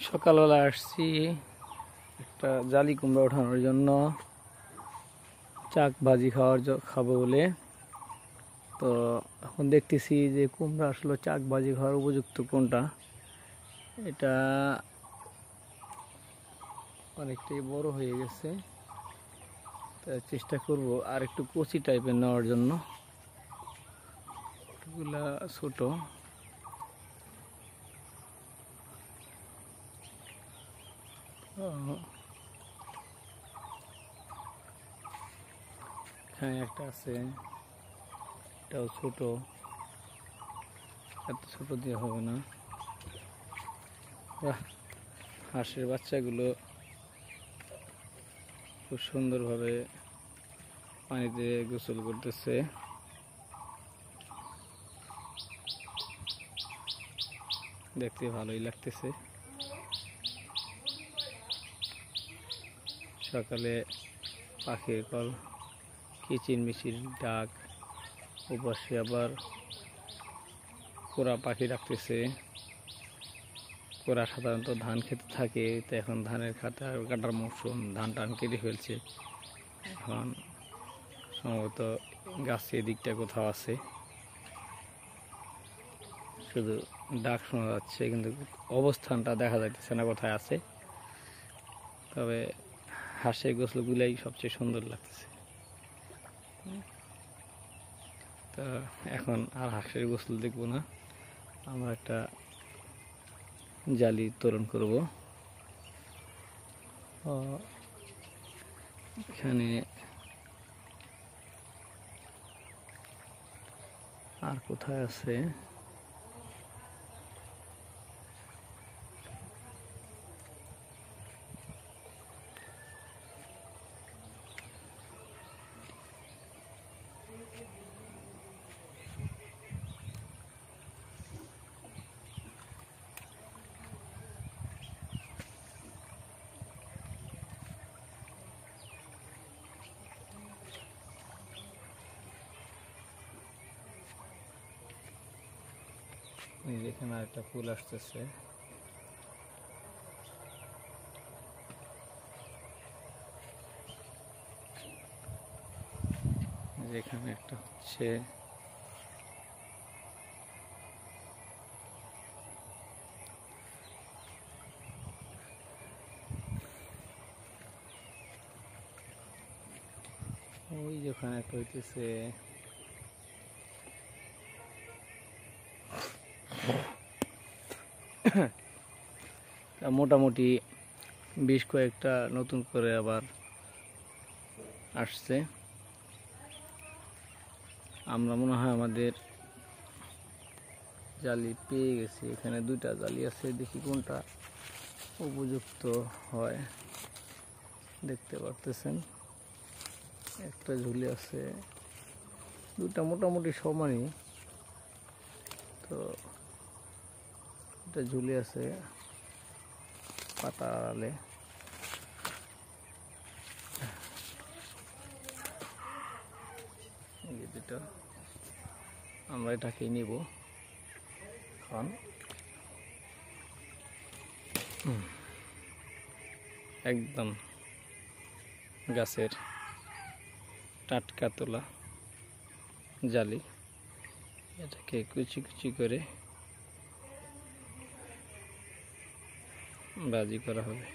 সকালবেলা আসছি একটা জালি কুমড়া ওঠানোর জন্য, চাক ভাজি খাবো বলে। তো এখন দেখতেছি যে কুমড়া আসলে চাক ভাজি খাওয়ার উপযুক্ত কোনটা। এটা অনেকটাই বড় হয়ে গেছে, তাই চেষ্টা করব আর একটু কচি টাইপের নেওয়ার জন্য। এগুলা ছোট, এখানে একটা আছে, এটাও ছোট, এত ছোট দিয়ে হবে না। হাঁসের বাচ্চাগুলো খুব সুন্দরভাবে পানিতে গোসল করতেছে। দেখতে ভালোই লাগতেছে। সকালে পাখির কল, কিচিরমিচির ডাক, ওপাশে আবার কোরা পাখি ডাকতেছে। কোরা সাধারণত ধান খেতে থাকে, তো এখন ধানের কাটার মৌসুম, ধান টান কেটে ফেলছে। এখন সম্ভবত গাছের দিকটা কোথাও আছে, শুধু ডাক শোনা যাচ্ছে কিন্তু অবস্থানটা দেখা যাইতেছে না কোথায় আছে। তবে হাঁসের গোসলগুলাই সবচেয়ে সুন্দর লাগতেছে। তা এখন আর হাঁসের গোসল দেখবো না, আমরা একটা জালি তোরণ করব। এখানে আর কোথায় আছে, এখানে একটা ফুল আসতেছে। এখানে একটা হচ্ছে, ওই যেখানে একটা হইতেছে। মোটামুটি বেশ কয়েকটা নতুন করে আবার আসছে। আমরা মনে হয় আমাদের জালি পেয়ে গেছি। এখানে দুইটা জালি আছে, দেখি কোনটা উপযুক্ত হয়। দেখতে পারতেছেন একটা ঝুলে আছে, দুইটা মোটামুটি সমানই। তো এটা ঝুলে আছে পাতা আড়ালে। যেটা আমরা এটাকেই নিব এখন। একদম গাছের টাটকা তোলা জালি, এটাকে কুচি কুচি করে ভাজি করা হবে।